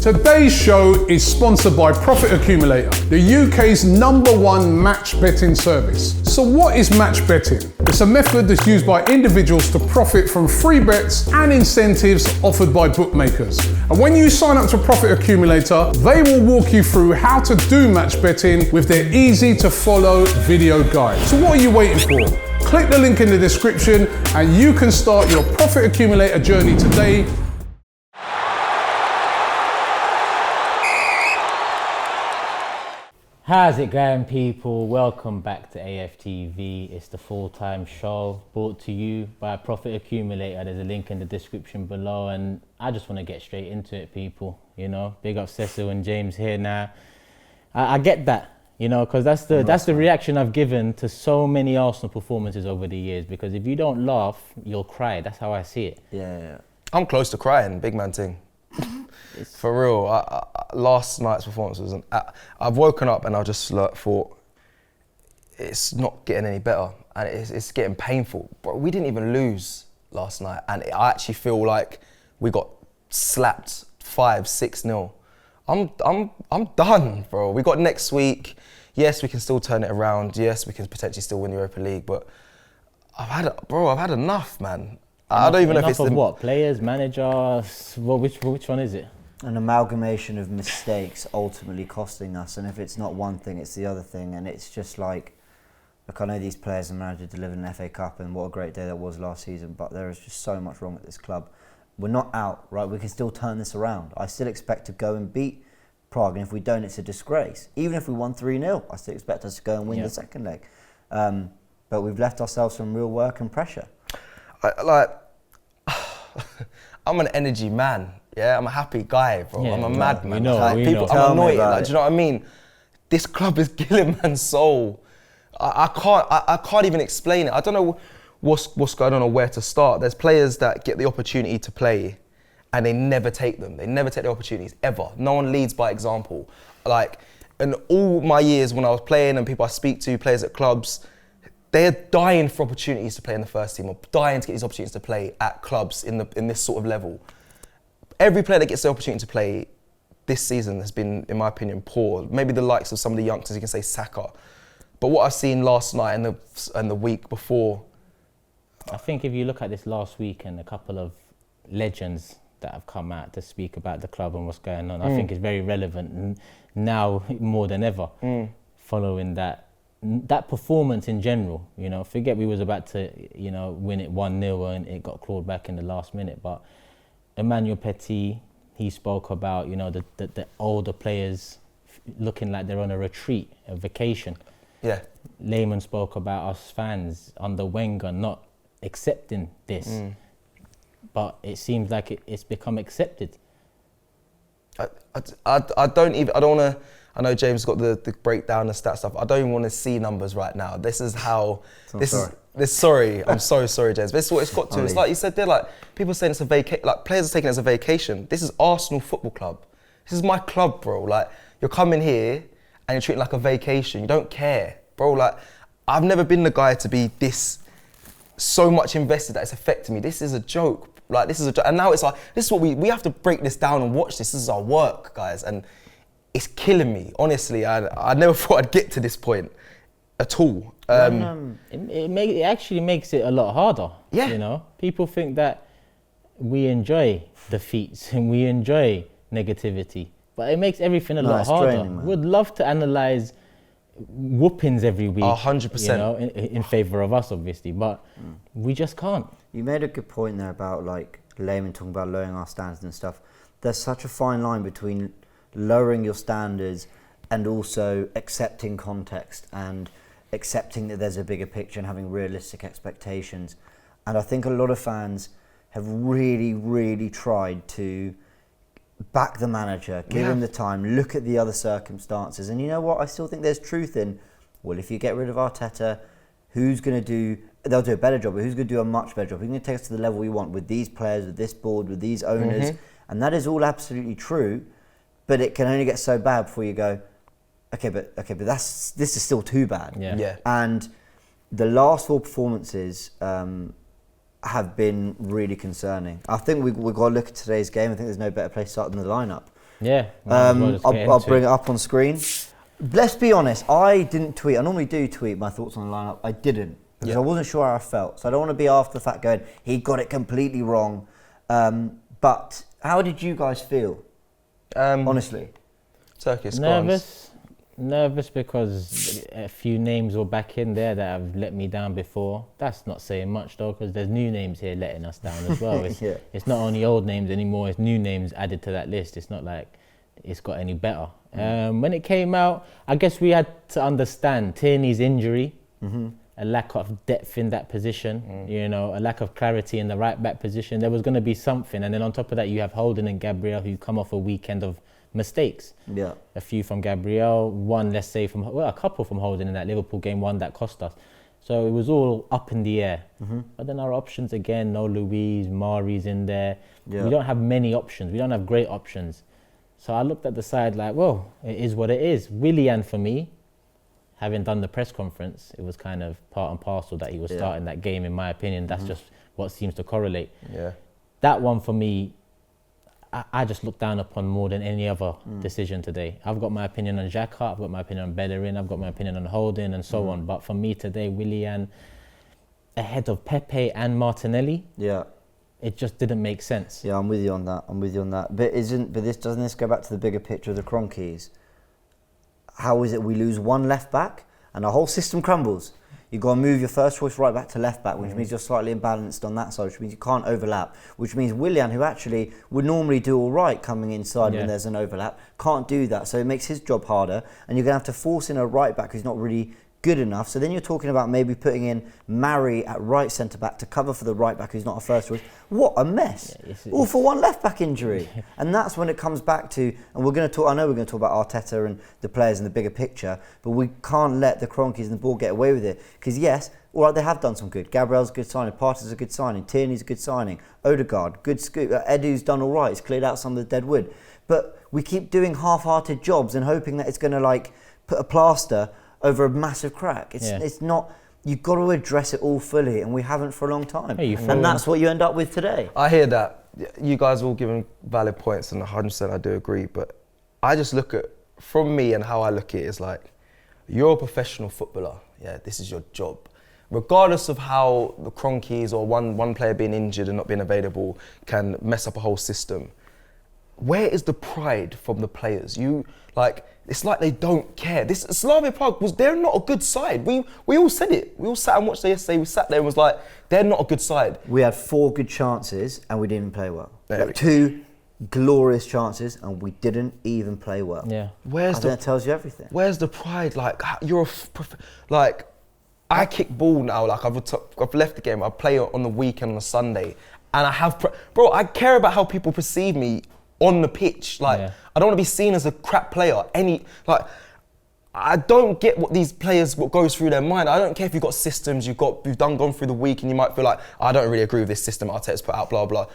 Today's show is sponsored by Profit Accumulator, the UK's #1 match betting service. So what is match betting? It's a method that's used by individuals to profit from free bets and incentives offered by bookmakers. And when you sign up to Profit Accumulator, they will walk you through how to do match betting with their easy to follow video guide. So what are you waiting for? Click the link in the description and you can start your Profit Accumulator journey today. How's it going, people? Welcome back to AFTV. It's the full-time show brought to you by Profit Accumulator. There's a link in the description below, and I just want to get straight into it, people. You know, big up Cecil and James here now. I get that, you know, because that's the reaction I've given to so many Arsenal performances over the years. Because if you don't laugh, you'll cry. That's how I see it. Yeah. I'm close to crying, big man thing. For real, last night's performance was I've woken up and I just thought, it's not getting any better and it's getting painful. But we didn't even lose last night, and I actually feel like we got slapped 5-6-0. I'm done, bro. We got next week. Yes, we can still turn it around. Yes, we can potentially still win the Europa League, but I've had enough, man. I don't even know if it's what players, managers. Well, which one is it? An amalgamation of mistakes ultimately costing us, and if it's not one thing, it's the other thing, and it's just like, look, I know these players and managers delivered an FA Cup, and what a great day that was last season, but there is just so much wrong at this club. We're not out, right? We can still turn this around. I still expect to go and beat Prague, and if we don't, it's a disgrace. Even if we won 3-0, I still expect us to go and win the second leg. But we've left ourselves some real work and pressure. I'm an energy man, yeah? I'm a happy guy, bro. Yeah, I'm a madman. I'm annoyed, do you know what I mean? This club is killing man's soul. I can't even explain it. I don't know what's going on or where to start. There's players that get the opportunity to play and they never take them. They never take the opportunities, ever. No one leads by example. Like, in all my years when I was playing and people I speak to, players at clubs, they're dying for opportunities to play in the first team, or dying to get these opportunities to play at clubs in this sort of level. Every player that gets the opportunity to play this season has been, in my opinion, poor. Maybe the likes of some of the youngsters, you can say Saka. But what I've seen last night and the week before, I think if you look at this last week and a couple of legends that have come out to speak about the club and what's going on, I think it's very relevant now more than ever, following that performance in general. You know, forget we was about to, you know, win it 1-0 and it got clawed back in the last minute. But Emmanuel Petit, he spoke about, you know, the older players looking like they're on a retreat, a vacation. Yeah. Lehman spoke about us fans under Wenger not accepting this, but it seems like it's become accepted. I don't want to. I know James got the breakdown and stat stuff. I don't even want to see numbers right now. This is how. Sorry, I'm so sorry, James. This is what it's got to. It's like you said there, like people saying it's a vacation. Like players are taking it as a vacation. This is Arsenal Football Club. This is my club, bro. Like you're coming here and you're treating it like a vacation. You don't care, bro. Like I've never been the guy to be this so much invested that it's affecting me. This is a joke. Like this is a joke. And now it's like this is what we have to break this down and watch this. This is our work, guys, and it's killing me, honestly. I never thought I'd get to this point at all. It actually makes it a lot harder. Yeah. You know, people think that we enjoy defeats and we enjoy negativity, but it makes everything a lot harder. Draining, We'd love to analyse whoopings every week. 100%. You know, in favour of us, obviously, but we just can't. You made a good point there about like Lehman talking about lowering our standards and stuff. There's such a fine line between lowering your standards and also accepting context and accepting that there's a bigger picture and having realistic expectations. And I think a lot of fans have really, really tried to back the manager, give him the time, look at the other circumstances. And you know what? I still think there's truth in, well, if you get rid of Arteta, who's going to do, they'll do a better job, but who's going to do a much better job? Who's going to take us to the level we want with these players, with this board, with these owners? And that is all absolutely true. But it can only get so bad before you go, okay, but this is still too bad. Yeah. And the last four performances have been really concerning. I think we've got to look at today's game. I think there's no better place to start than the lineup. Yeah. might as well just get I'll into bring it up on screen. Let's be honest, I didn't tweet. I normally do tweet my thoughts on the lineup. I didn't because I wasn't sure how I felt. So I don't want to be after the fact going, he got it completely wrong. But how did you guys feel? Honestly. Turkish, Nervous because a few names were back in there that have let me down before. That's not saying much though, because there's new names here letting us down as well. It's not only old names anymore, it's new names added to that list. It's not like it's got any better. When it came out, I guess we had to understand Tierney's injury, a lack of depth in that position, you know, a lack of clarity in the right back position. There was going to be something, and then on top of that you have Holden and Gabriel who come off a weekend of mistakes. Yeah, a few from Gabriel, one let's say from a couple from Holden in that Liverpool game, one that cost us. So it was all up in the air. But then our options again, no Luiz, Mari's in there. We don't have many options. We don't have great options. So I looked at the side like, well, it is what it is. Willian for me, having done the press conference, it was kind of part and parcel that he was starting that game. In my opinion, that's just what seems to correlate. That one for me, I just look down upon more than any other decision today. I've got my opinion on Xhaka, I've got my opinion on Bellerin, I've got my opinion on Holden and so on. But for me today, Willian ahead of Pepe and Martinelli, it just didn't make sense. Yeah, I'm with you on that. But doesn't this go back to the bigger picture of the Cronkies? How is it we lose one left back and our whole system crumbles? You've got to move your first choice right back to left back, which means you're slightly imbalanced on that side, which means you can't overlap, which means Willian, who actually would normally do all right coming inside when there's an overlap, can't do that. So it makes his job harder, and you're going to have to force in a right back who's not really good enough. So then you're talking about maybe putting in Mari at right centre back to cover for the right back who's not a first choice. What a mess! All for one left back injury. And that's when it comes back to, and we're going to talk. I know we're going to talk about Arteta and the players in the bigger picture, but we can't let the Cronkies and the ball get away with it. Because yes, all right, they have done some good. Gabriel's a good signing. Partey's a good signing. Tierney's a good signing. Odegaard, good scoop. Edu's done all right. He's cleared out some of the dead wood. But we keep doing half-hearted jobs and hoping that it's going to like put a plaster over a massive crack. It's not. You've got to address it all fully, and we haven't for a long time. And that's what you end up with today. I hear that. You guys are all giving valid points, and 100% I do agree. But I just look at, from me and how I look at it is like, you're a professional footballer. Yeah, this is your job. Regardless of how the Cronkies or one player being injured and not being available can mess up a whole system, where is the pride from the players? It's like they don't care. This Slavia Prague they're not a good side. We all said it. We all sat and watched it yesterday. We sat there and was like, they're not a good side. We had 4 good chances and we didn't even play well. 2 glorious chances and we didn't even play well. Yeah. That tells you everything. Where's the pride? Like, I kick ball now. Like, I've left the game. I play on the weekend on a Sunday, and I have bro. I care about how people perceive me on the pitch. Like, I don't want to be seen as a crap player. I don't get what these players, what goes through their mind. I don't care if you've got systems, you've gone through the week, and you might feel like, I don't really agree with this system Arteta's put out, blah, blah.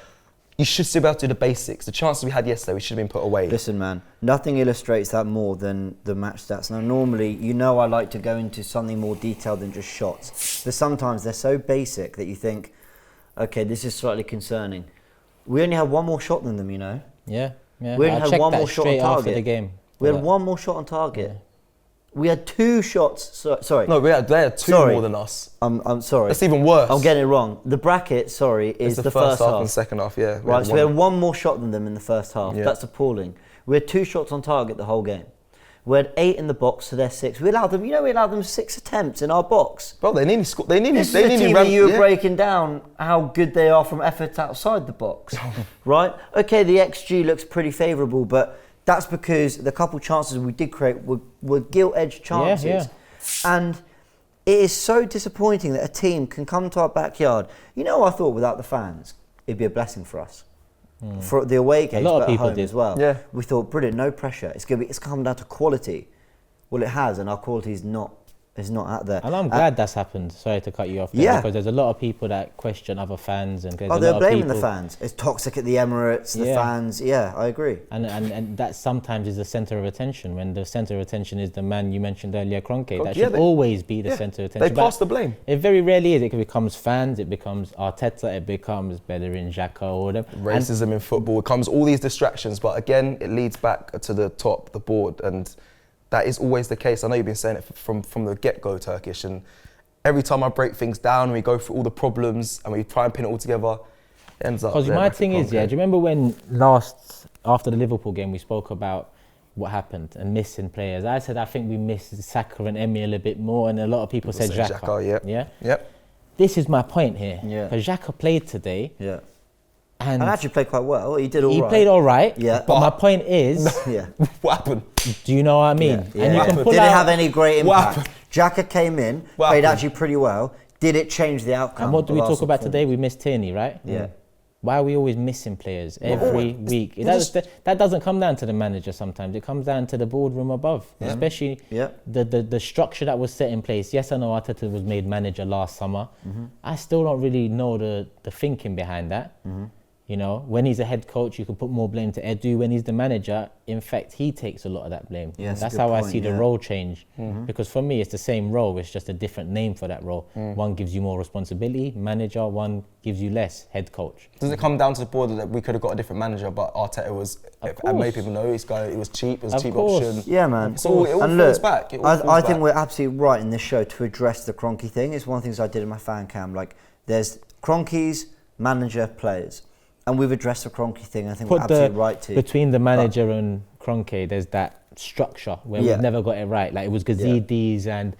You should still be able to do the basics. The chances we had yesterday, we should have been put away. Listen, man, nothing illustrates that more than the match stats. Now, normally, I like to go into something more detailed than just shots. But sometimes they're so basic that you think, okay, this is slightly concerning. We only had one more shot than them, you know? Yeah. We only had one more shot on target. The game. We had one more shot on target. Yeah. We had 2 shots. Sorry. No, they had 2 more than us. I'm sorry. That's even worse. I'm getting it wrong. The bracket, is the first half and second half. Yeah. Right. So we had one more shot than them in the first half. Yeah. That's appalling. We had 2 shots on target the whole game. We had 8 in the box, so they're 6. We allowed them 6 attempts in our box. Bro, they nearly scored. This is the team that you were breaking down how good they are from efforts outside the box, right? Okay, the XG looks pretty favourable, but that's because the couple chances we did create were gilt-edged chances. Yeah. And it is so disappointing that a team can come to our backyard. I thought without the fans, it'd be a blessing for us. For the away games, but at home as well. Yeah. We thought, brilliant, no pressure. It's come down to quality. Well, it has, and our quality is not It's not out there. And I'm glad that's happened. Sorry to cut you off there, because there's a lot of people that question other fans, and they're blaming the fans. It's toxic at the Emirates, the fans. Yeah, I agree. And that sometimes is the centre of attention, when the centre of attention is the man you mentioned earlier, Kroenke. That should always be the centre of attention. They pass the blame. It very rarely is. It becomes fans, it becomes Arteta, it becomes Bellerin, Xhaka, or whatever. Racism in football, it comes all these distractions, but again, it leads back to the top, the board, and that is always the case. I know you've been saying it from the get-go, Turkish, and every time I break things down, we go through all the problems and we try and pin it all together, it ends up. Because my thing is, do you remember when after the Liverpool game, we spoke about what happened and missing players? I said I think we missed Saka and Emil a bit more, and a lot of people said Xhaka. Yep. This is my point here. Yeah. Because Xhaka played today. Yeah. And actually played quite well. He did all right. He played all right. Yeah. But my point is, what happened? Do you know what I mean? Yeah. And you can pull did out, it have any great impact? What Xhaka came in, played actually pretty well. Did it change the outcome? And what do we talk about today? We missed Tierney, right? Yeah. Why are we always missing players every week? That doesn't come down to the manager sometimes. It comes down to the boardroom above, especially the structure that was set in place. Yes, I know Arteta was made manager last summer. I still don't really know the thinking behind that. You know, when he's a head coach, you can put more blame to Edu. When he's the manager, in fact, he takes a lot of that blame. That's how I see the role change. Because for me, it's the same role. It's just a different name for that role. One gives you more responsibility, manager. One gives you less, head coach. Does it come down to the board that we could have got a different manager, but Arteta was, and many people know, it was cheap, it was a cheap option. Yeah, man. It all falls back. I think we're absolutely right in this show to address the Kroenke thing. It's one of the things I did in my fan cam. Like, there's Kroenke's manager, players. And we've addressed the Kroenke thing. I think we're absolutely right to. Between the manager and Kroenke, there's that structure where we've never got it right. Like, it was Gazidis and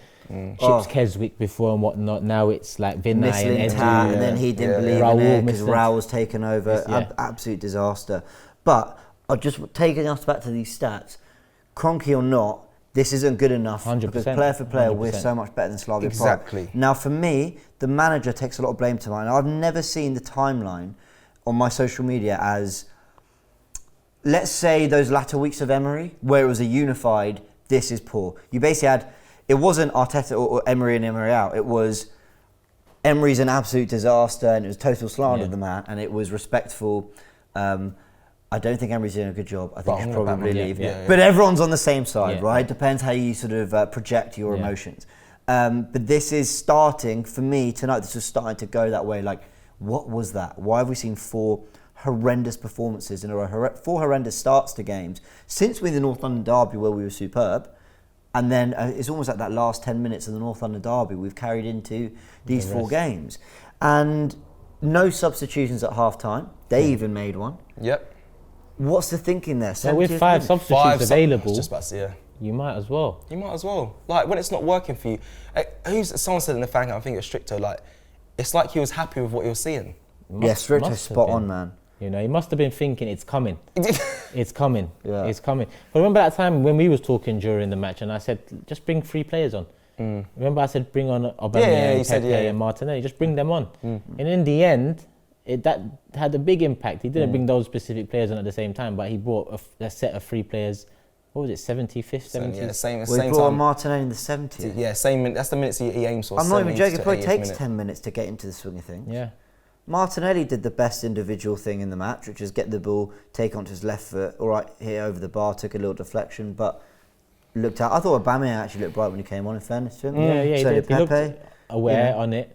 Chips Keswick before and whatnot. Now it's like Vinay and Edu. And then he didn't believe in it because Raul was taken over. Absolute disaster. But I'll just taking us back to these stats. Kroenke or not, this isn't good enough. 100%. Because player for player, 100%. We're so much better than Slavia Prague. Exactly. Now, for me, the manager takes a lot of blame to mine. I've never seen the timeline on my social media as, let's say, those latter weeks of Emery, where it was a unified, this is poor. You basically had, it wasn't Arteta or Emery and Emery out. It was, Emery's an absolute disaster, and it was total slander of the man, and it was respectful. I don't think Emery's doing a good job. I think he should probably leave. But everyone's on the same side, right? Depends how you sort of project your emotions. But this is starting, for me, tonight, this is starting to go that way. Like, what was that? Why have we seen 4 horrendous performances in a row? 4 horrendous starts to games since winning the North London derby, where we were superb, and then it's almost like that last 10 minutes of the North London derby we've carried into these 4 games, and no substitutions at half time. They even made one. What's the thinking there? So with 5 substitutes available, just about to say, you might as well. You might as well. Like, when it's not working for you, someone said in the fan camp, I think it was Stricto, like, it's like he was happy with what he was seeing. Stricto's spot on, man. You know, he must have been thinking, it's coming. It's coming. It's coming. But remember that time when we was talking during the match, and I said, just bring 3 players on. Remember I said, bring on Aubameyang, Pepe and Martinelli, just bring them on. And in the end, that had a big impact. He didn't bring those specific players on at the same time, but he brought a set of 3 players. What was it, 75th, 70th? Yeah, same we brought on Martinelli in the 70th. Yeah, same. That's the minutes he aims for. I'm not even joking. It probably takes 10 minutes to get into the swing of things. Yeah. Martinelli did the best individual thing in the match, which is get the ball, take onto his left foot, all right, here over the bar, took a little deflection, but looked out. I thought Aubameyang actually looked bright when he came on, in fairness to him. He did. He looked aware on it.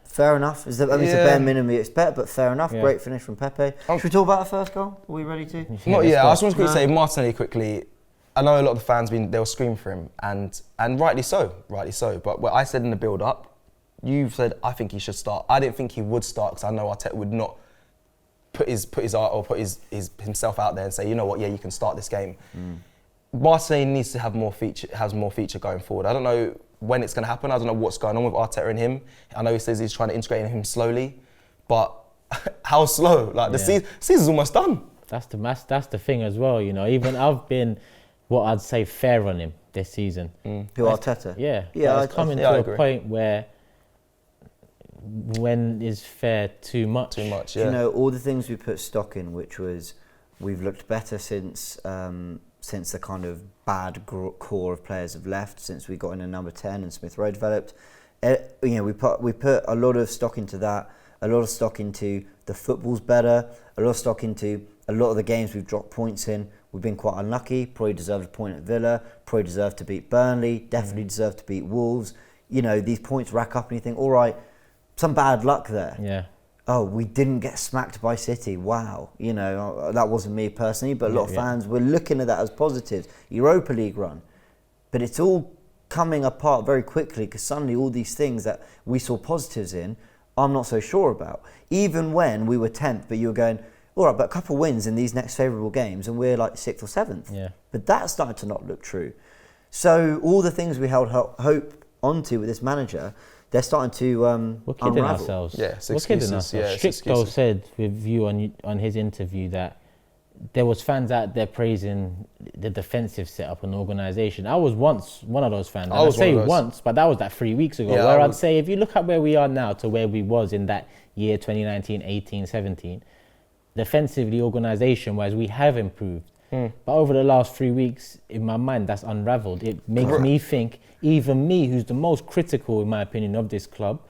Fair enough. It's the bare minimum you expect, but fair enough. Great finish from Pepe. Should we talk about the first goal? Are we ready to? Not yet. I just want to quickly say Martinelli quickly. I know a lot of the fans they were screaming for him, and rightly so. But what I said in the build-up, you've said I think he should start. I didn't think he would start because I know Arteta would not put himself out there and say, you know what, you can start this game. Martinelli needs to have more feature going forward. I don't know when it's going to happen. I don't know what's going on with Arteta and him. I know he says he's trying to integrate him slowly, but how slow? Like the season's almost done. That's the thing as well. You know, even I've been what I'd say fair on him this season. Who, Arteta? Yeah. It's coming to a point where when is fair too much? Too much, You know, all the things we put stock in, which was we've looked better since since the kind of bad core of players have left, since we got in a number 10 and Smith Rowe developed. We put a lot of stock into that, a lot of stock into the football's better, a lot of stock into a lot of the games we've dropped points in. We've been quite unlucky, probably deserved a point at Villa, probably deserved to beat Burnley, definitely deserved to beat Wolves. These points rack up and you think, all right, some bad luck there. Yeah. Oh, we didn't get smacked by City. Wow. That wasn't me personally, but a lot of fans were looking at that as positives. Europa League run. But it's all coming apart very quickly because suddenly all these things that we saw positives in, I'm not so sure about. Even when we were 10th, but you were going, all right, but a couple of wins in these next favourable games and we're like 6th or 7th. Yeah. But that started to not look true. So all the things we held hope onto with this manager, they're starting to we're kidding unravel. ourselves. Yeah, it's we're kidding ourselves. Yeah, Stricto said with you on his interview that there was fans out there praising the defensive setup and organisation. I was once one of those fans. I'd say once, but that was like 3 weeks ago. Yeah, where I'd say if you look at where we are now to where we was in that year 2019, 18, 17, defensively, organisation-wise, we have improved. But over the last 3 weeks, in my mind, that's unravelled. It makes me think, even me, who's the most critical, in my opinion, of this club,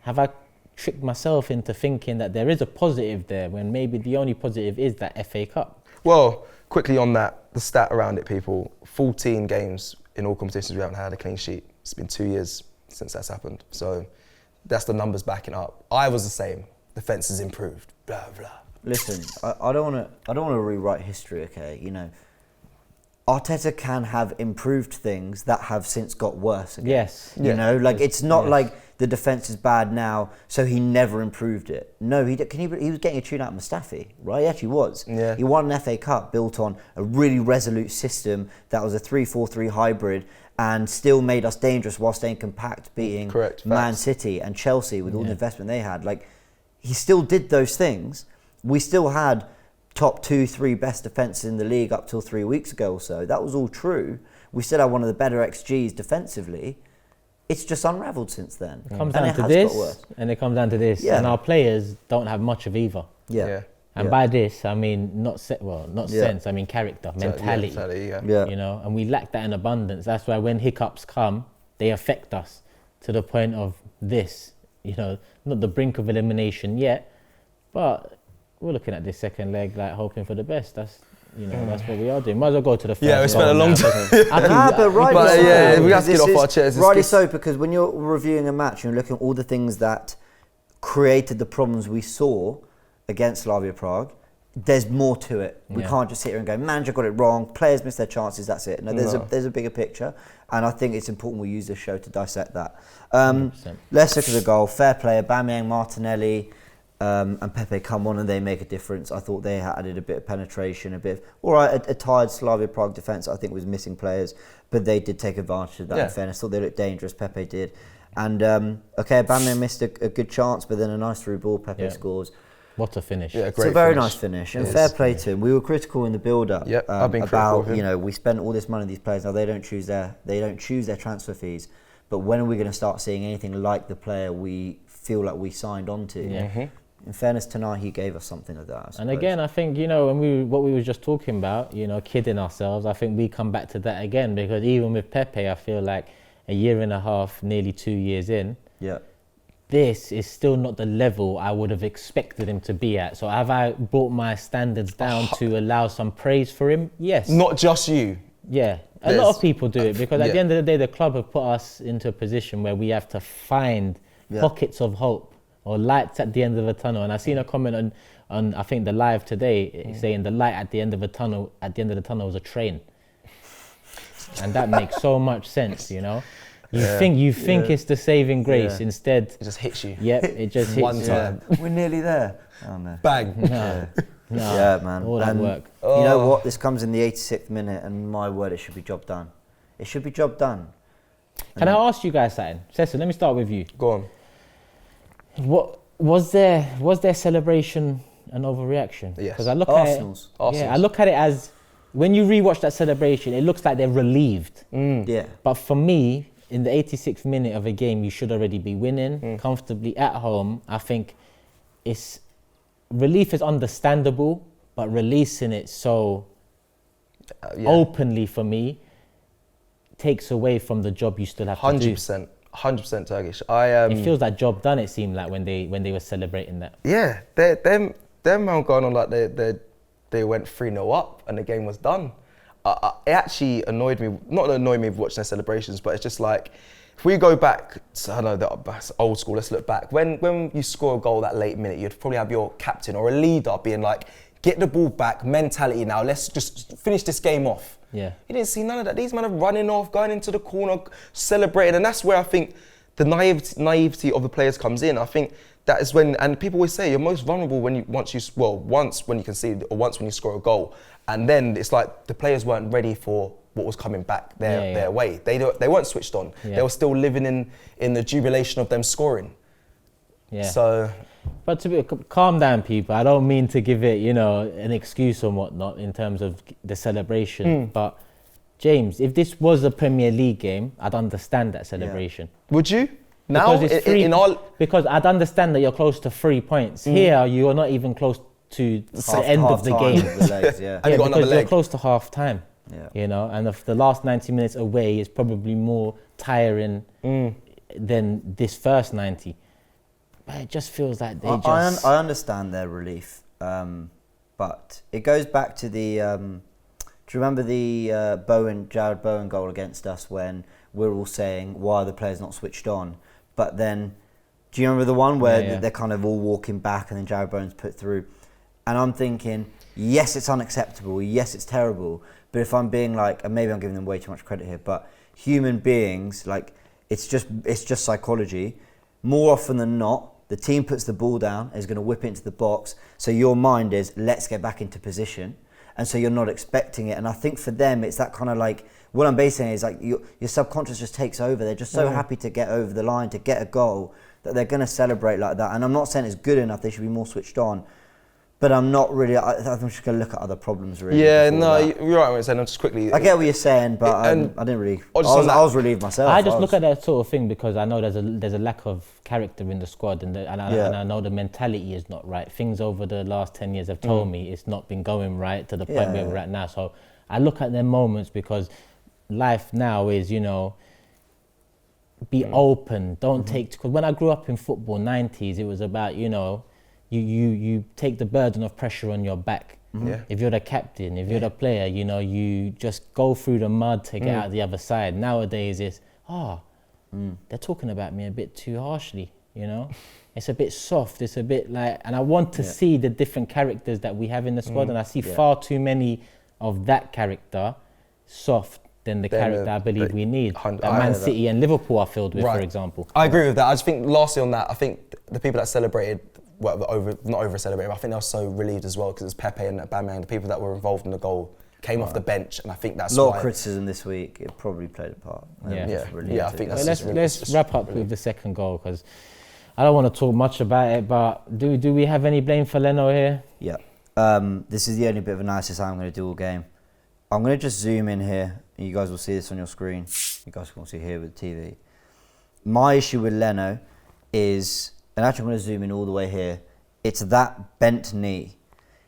have I tricked myself into thinking that there is a positive there when maybe the only positive is that FA Cup? Well, quickly on that, the stat around it, people, 14 games in all competitions we haven't had a clean sheet. It's been 2 years since that's happened. So that's the numbers backing up. I was the same. Defence has improved, blah, blah. Listen, I don't want to rewrite history, okay? Arteta can have improved things that have since got worse again. Yes. It's not like the defence is bad now, so he never improved it. No, he was getting a tune out of Mustafi, right? He actually was. Yeah. He won an FA Cup built on a really resolute system that was a 3-4-3 hybrid and still made us dangerous while staying compact, beating Man City and Chelsea with all the investment they had. He still did those things. We still had top 2-3 best defences in the league up till 3 weeks ago or so. That was all true. We still had one of the better XGs defensively. It's just unravelled since then. It comes down to this, and it comes down to this. Yeah. And our players don't have much of either. Yeah. And by this, I mean not sense. I mean character, mentality. And we lack that in abundance. That's why when hiccups come, they affect us to the point of this. Not the brink of elimination yet, but we're looking at this second leg, hoping for the best. That's what we are doing. Might as well go to the first. Yeah, we spent a long time. But rightly so. We have to get off our chairs. Rightly so, because when you're reviewing a match, you're looking at all the things that created the problems we saw against Slavia Prague. There's more to it. We can't just sit here and go, manager got it wrong, players missed their chances, that's it. No, there's a bigger picture, and I think it's important we use this show to dissect that. Let's look at the goal. Fair play, Aubameyang, Martinelli, and Pepe come on and they make a difference. I thought they added a bit of penetration, a tired Slavia Prague defence I think was missing players, but they did take advantage of that in fairness. Thought they looked dangerous, Pepe did. And Aubameyang missed a good chance, but then a nice through ball, Pepe scores. What a finish. Yeah, it's a very nice finish, and fair play to him. We were critical in the build-up I've been critical of him. We spent all this money on these players, now they don't choose their transfer fees, but when are we going to start seeing anything like the player we feel like we signed on to? In fairness, tonight he gave us something of that. And again, I think, what we were just talking about, kidding ourselves, I think we come back to that again, because even with Pepe, I feel like a year and a half, nearly 2 years in, this is still not the level I would have expected him to be at. So have I brought my standards down to allow some praise for him? Yes. Not just you. Yeah. A lot of people do it, because at the end of the day, the club have put us into a position where we have to find pockets of hope or lights at the end of a tunnel. And I seen a comment on I think the live today saying the light at the end of the tunnel was a train. And that makes so much sense, You think it's the saving grace. Instead, it just hits you. Yep, it just hits one time. We're nearly there. Oh no. Bang. No. Yeah, man. All that work. You know what? This comes in the 86th minute, and my word, it should be job done. It should be job done. Can I ask you guys something? Cecil, let me start with you. Go on. What was there celebration an overreaction? Yes. Because I look Arsenal's. at it. Yeah, I look at it as when you rewatch that celebration, it looks like they're relieved. Yeah. But for me, in the 86th minute of a game, you should already be winning comfortably at home. I think relief is understandable, but releasing it so openly for me takes away from the job you still have to do. 100% Turkish. It feels like job done. It seemed like when they were celebrating that. Yeah, them man going on like they went 3-0 up and the game was done. It actually annoyed me. Not annoyed me watching their celebrations, but it's just like, if we go back, I know that's old school, let's look back. When you score a goal that late minute, you'd probably have your captain or a leader being like, get the ball back, mentality now, let's just finish this game off. Yeah. You didn't see none of that. These men are running off, going into the corner, celebrating, and that's where I think the naivety of the players comes in. I think that is when, and people always say, you're most vulnerable when you once when you concede or once when you score a goal. And then it's like the players weren't ready for what was coming back their way. They weren't switched on. Yeah. They were still living in the jubilation of them scoring. Yeah. So, but to be, calm down, people. I don't mean to give it, an excuse or whatnot in terms of the celebration. But James, if this was a Premier League game, I'd understand that celebration. Yeah. Would you? Now, because I'd understand that you're close to 3 points. Here, you are not even close to the end of the game. Because you're close to half time. Yeah. And if the last 90 minutes away is probably more tiring than this first 90. But it just feels like they I understand their relief, but it goes back to the. Do you remember the Jared Bowen goal against us when we're all saying why are the players not switched on? But then, do you remember the one where they're kind of all walking back and then Jared Bowen's put through? And I'm thinking, yes, it's unacceptable. Yes, it's terrible. But if I'm being like, and maybe I'm giving them way too much credit here, but human beings, like, it's just psychology. More often than not, the team puts the ball down, is going to whip it into the box. So your mind is, let's get back into position. And so you're not expecting it. And I think for them, it's that kind of like, what I'm basically is like your subconscious just takes over. They're just so happy to get over the line, to get a goal, that they're going to celebrate like that. And I'm not saying it's good enough, they should be more switched on. But I'm not really, I'm just going to look at other problems really. Yeah, no, you're right when you're saying, I'm just quickly. I get what you're saying, but I didn't really, I was relieved myself. I just look at that sort of thing because I know there's a lack of character in the squad and I know the mentality is not right. Things over the last 10 years have told me it's not been going right to the point where we're at now. So I look at them moments because life now is, be open, don't take, because when I grew up in football, 90s, it was about, you take the burden of pressure on your back. If you're the captain, if you're the player, you just go through the mud to get out the other side. Nowadays it's, they're talking about me a bit too harshly, It's a bit soft, it's a bit like, and I want to see the different characters that we have in the squad, and I see far too many of that character soft than the character I believe we need. That Man City and Liverpool are filled with, for example. I agree with that. I just think lastly on that, I think the people that celebrated, not over-celebrated, but I think they were so relieved as well because it's Pepe and Aubameyang, the people that were involved in the goal came off the bench, and I think that's a lot of criticism this week. It probably played a part. I think that's. Let's wrap up with the second goal because I don't want to talk much about it. But do we have any blame for Leno here? Yeah. This is the only bit of analysis I'm going to do all game. I'm going to just zoom in here. You guys will see this on your screen. You guys can see here with the TV. My issue with Leno is, and actually I'm going to zoom in all the way here, it's that bent knee.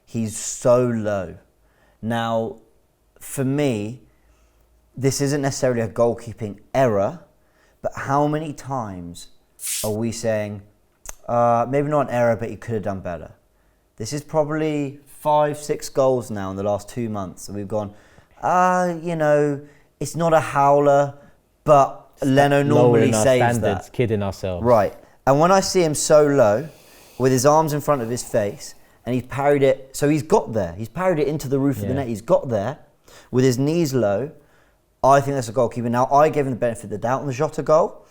He's so low. Now, for me, this isn't necessarily a goalkeeping error, but how many times are we saying, maybe not an error, but he could have done better? This is probably 5-6 goals now in the last 2 months, and we've gone, it's not a howler, but Leno normally saves that. Kidding ourselves. Right. And when I see him so low, with his arms in front of his face, and he's parried it, so he's got there. He's parried it into the roof of the net. He's got there with his knees low. I think that's a goalkeeper. Now, I gave him the benefit of the doubt on the Jota goal,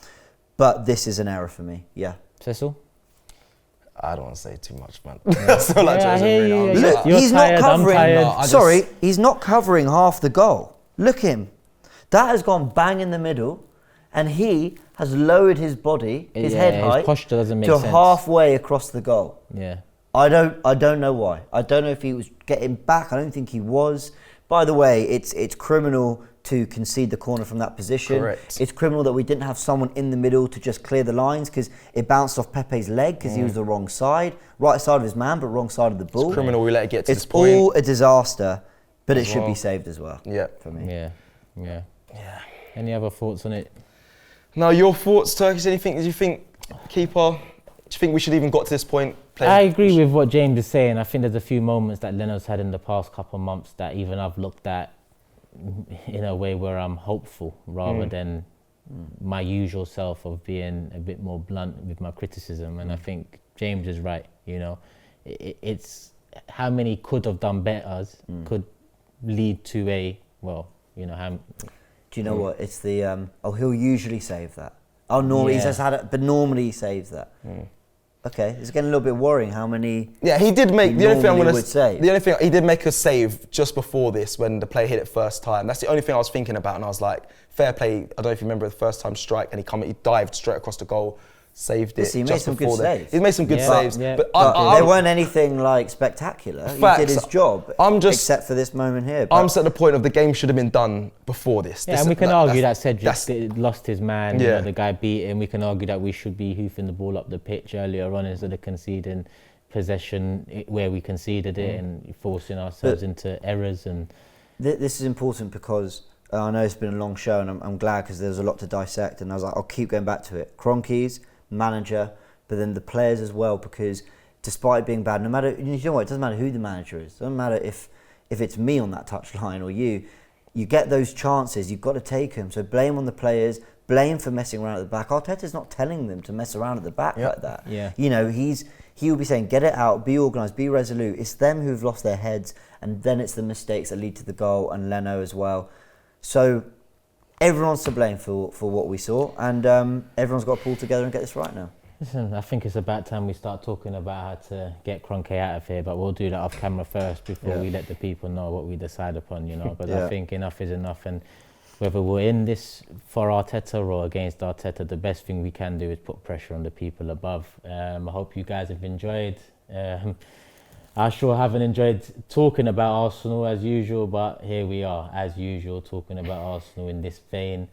but this is an error for me. Yeah. Cecil? I don't want to say too much, man. I hear you. Look, he's not covering. He's not covering half the goal. Look him. That has gone bang in the middle, and he has lowered his body, his head height, his posture doesn't make to sense. Halfway across the goal. Yeah. I don't know why. I don't know if he was getting back. I don't think he was. By the way, it's criminal to concede the corner from that position. Correct. It's criminal that we didn't have someone in the middle to just clear the lines because it bounced off Pepe's leg because he was the wrong side, right side of his man, but wrong side of the ball. It's criminal we let it get to this point. It's all a disaster But it should be saved as well. Yeah. For me. Yeah. Any other thoughts on it? Now, your thoughts, Turkish? Anything? Do you think keeper? Do you think we should even got to this point? I agree with what James is saying. I think there's a few moments that Leno's had in the past couple of months that even I've looked at in a way where I'm hopeful rather than my usual self of being a bit more blunt with my criticism. And I think James is right. You know, it's how many could have done better could lead to a Do you know what? It's the he'll usually save that. Oh, normally he just had it, but normally he saves that. Okay, it's getting a little bit worrying how many. Yeah, he did make the only thing I'm going to say. The only thing he did make a save just before this when the player hit it first time. That's the only thing I was thinking about, and I was like, fair play. I don't know if you remember the first time strike, and he dived straight across the goal, saved it. He made some good saves. He made some good saves, but they weren't anything like spectacular. Facts. He did his job. Except for this moment here. I'm just at the point of the game should have been done before this. Yeah, and we can argue that Cedric lost his man. You know, the guy beat him. We can argue that we should be hoofing the ball up the pitch earlier on instead of conceding possession where we conceded it and forcing ourselves into errors. And this is important because I know it's been a long show, and I'm glad because there's a lot to dissect. And I was like, I'll keep going back to it. Kroenke's manager, but then the players as well, because despite being bad, no matter, you know what, it doesn't matter who the manager is. It doesn't matter if it's me on that touchline or you get those chances, you've got to take them. So blame on the players, blame for messing around at the back. Arteta's not telling them to mess around at the back like that. Yeah. You know, he will be saying, get it out, be organised, be resolute. It's them who've lost their heads, and then it's the mistakes that lead to the goal, and Leno as well. So everyone's to blame for what we saw, and everyone's got to pull together and get this right now. Listen, I think it's about time we start talking about how to get Kroenke out of here, but we'll do that off camera first before we let the people know what we decide upon, you know. But I think enough is enough, and whether we're in this for Arteta or against Arteta, the best thing we can do is put pressure on the people above. I hope you guys have enjoyed. I sure haven't enjoyed talking about Arsenal as usual, but here we are, as usual, talking about Arsenal in this vein.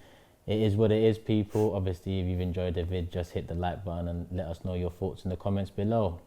It is what it is, people. Obviously, if you've enjoyed the vid, just hit the like button and let us know your thoughts in the comments below.